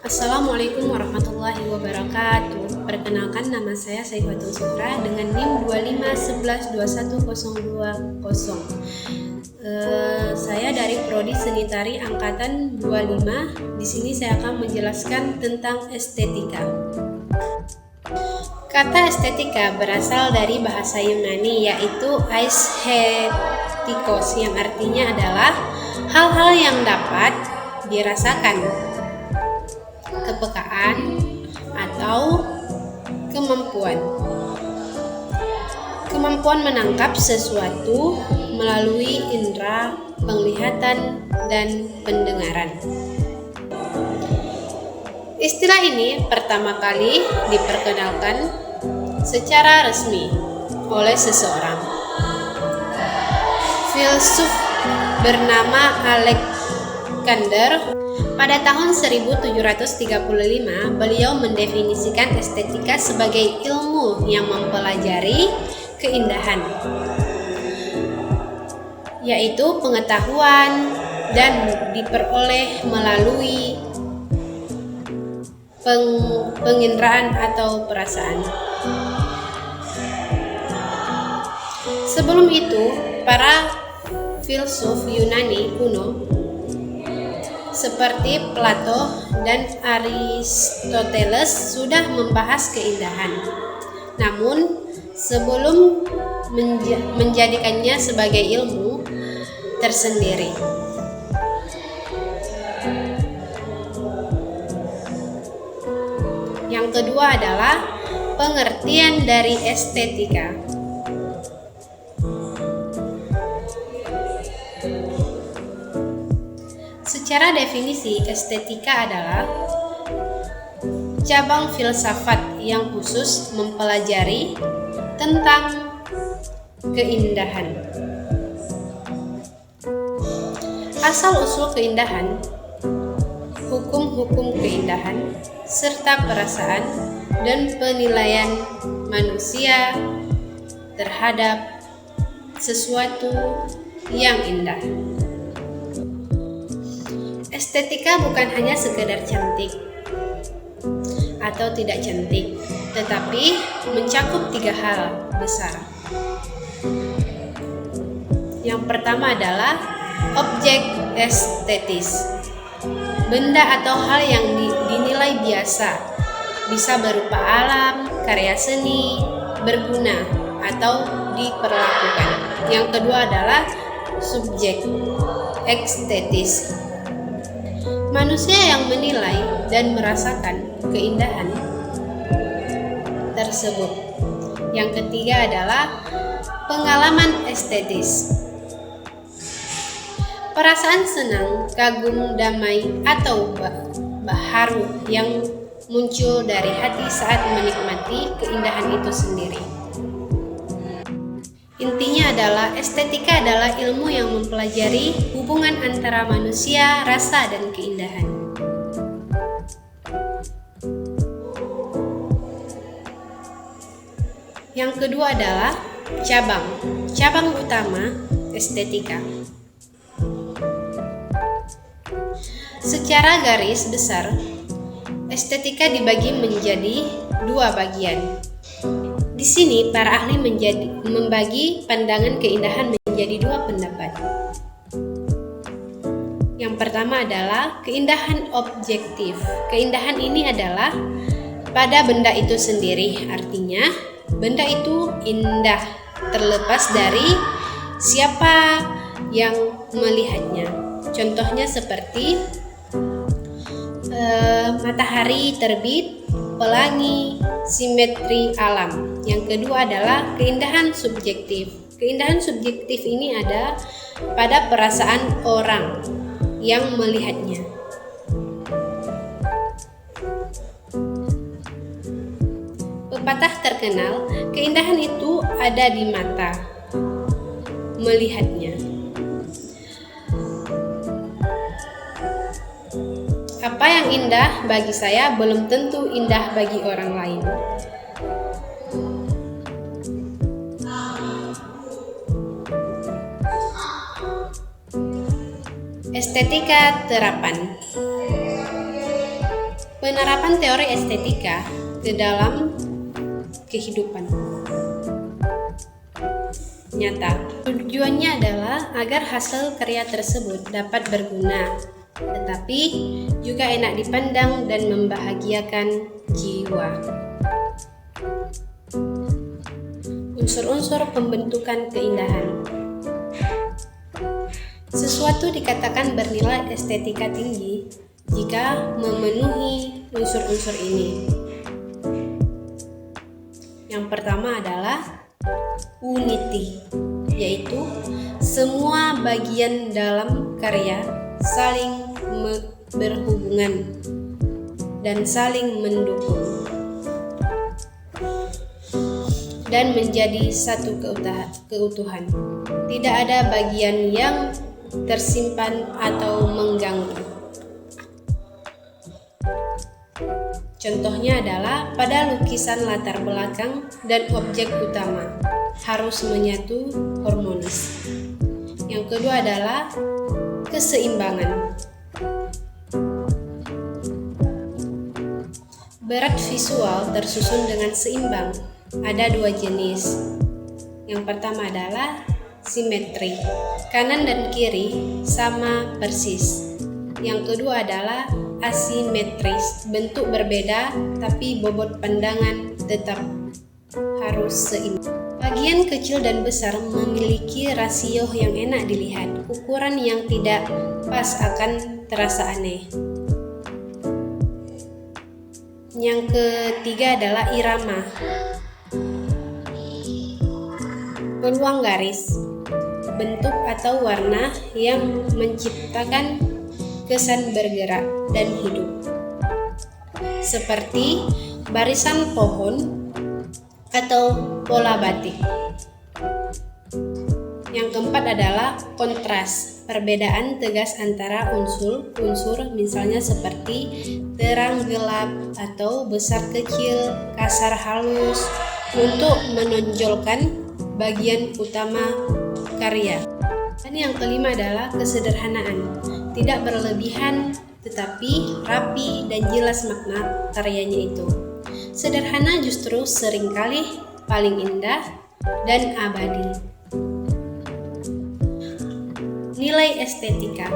Assalamualaikum warahmatullahi wabarakatuh. Perkenalkan, nama saya Saifatul Suhra dengan NIM 25112120. Saya dari Prodi Seni Tari angkatan 25. Di sini saya akan menjelaskan tentang estetika. Kata estetika berasal dari bahasa Yunani, yaitu aesthetikos, yang artinya adalah hal-hal yang dapat dirasakan, kepekaan atau kemampuan menangkap sesuatu melalui indera penglihatan dan pendengaran. Istilah ini pertama kali diperkenalkan secara resmi oleh seseorang filsuf bernama Alexander. Pada tahun 1735, beliau mendefinisikan estetika sebagai ilmu yang mempelajari keindahan, yaitu pengetahuan dan diperoleh melalui penginderaan atau perasaan. Sebelum itu, para filsuf Yunani kuno seperti Plato dan Aristoteles sudah membahas keindahan. Namun, sebelum menjadikannya sebagai ilmu tersendiri. Yang kedua adalah pengertian dari estetika. Secara definisi, estetika adalah cabang filsafat yang khusus mempelajari tentang keindahan. Asal-usul keindahan, hukum-hukum keindahan, serta perasaan dan penilaian manusia terhadap sesuatu yang indah. Estetika bukan hanya sekedar cantik atau tidak cantik, tetapi mencakup 3 hal besar. Yang pertama adalah objek estetis. Benda atau hal yang dinilai biasa, bisa berupa alam, karya seni, berguna, atau diperlakukan. Yang kedua adalah subjek estetis. Manusia yang menilai dan merasakan keindahan tersebut. Yang ketiga adalah pengalaman estetis. Perasaan senang, kagum, damai, atau haru yang muncul dari hati saat menikmati keindahan itu sendiri. Intinya adalah estetika adalah ilmu yang mempelajari hubungan antara manusia, rasa, dan keindahan. Yang kedua adalah cabang utama estetika. Secara garis besar, estetika dibagi menjadi 2 bagian. Di sini para ahli membagi pandangan keindahan menjadi 2 pendapat. Yang pertama adalah keindahan objektif. Keindahan ini adalah pada benda itu sendiri, artinya benda itu indah terlepas dari siapa yang melihatnya. Contohnya seperti matahari terbit, pelangi, simetri alam. Yang kedua adalah keindahan subjektif. Keindahan subjektif ini ada pada perasaan orang yang melihatnya. Pepatah terkenal, keindahan itu ada di mata melihatnya. Apa yang indah bagi saya belum tentu indah bagi orang lain. Estetika terapan. Penerapan teori estetika ke dalam kehidupan nyata. Tujuannya adalah agar hasil karya tersebut dapat berguna, tetapi juga enak dipandang dan membahagiakan jiwa. Unsur-unsur pembentukan keindahan. Sesuatu dikatakan bernilai estetika tinggi jika memenuhi unsur-unsur ini. Yang pertama adalah unity, yaitu semua bagian dalam karya saling berhubungan dan saling mendukung dan menjadi satu keutuhan. Tidak ada bagian yang tersimpan atau mengganggu. Contohnya adalah pada lukisan latar belakang dan objek utama harus menyatu harmonis. Yang kedua adalah keseimbangan. Berat visual tersusun dengan seimbang. Ada dua jenis. Yang pertama adalah simetri. Kanan dan kiri sama persis. Yang kedua adalah asimetris, bentuk berbeda tapi bobot pandangan tetap harus seimbang. Bagian kecil dan besar memiliki rasio yang enak dilihat. Ukuran yang tidak pas akan terasa aneh. Yang ketiga adalah irama. Peluang garis, bentuk atau warna yang menciptakan kesan bergerak dan hidup, seperti barisan pohon atau pola batik. Yang keempat adalah kontras, perbedaan tegas antara unsur-unsur, misalnya seperti terang gelap atau besar kecil, kasar halus, untuk menonjolkan bagian utama karya. Dan yang kelima adalah kesederhanaan, tidak berlebihan tetapi rapi dan jelas makna karyanya itu. Sederhana justru seringkali paling indah dan abadi. Nilai estetika.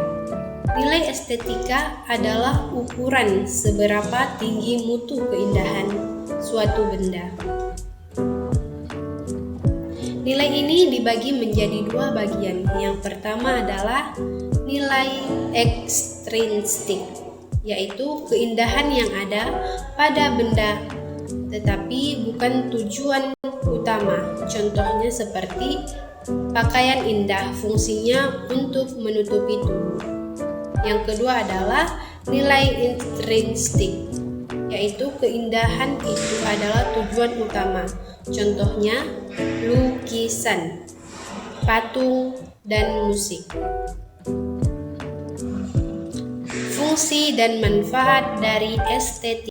Nilai estetika adalah ukuran seberapa tinggi mutu keindahan suatu benda. Nilai ini dibagi menjadi dua bagian. Yang pertama adalah nilai ekstrinsik, yaitu keindahan yang ada pada benda tetapi bukan tujuan utama. Contohnya seperti pakaian indah, fungsinya untuk menutupi tubuh. Yang kedua adalah nilai intrinsik, yaitu keindahan itu adalah tujuan utama. Contohnya lukisan, patung, dan musik. Fungsi dan manfaat dari estetika.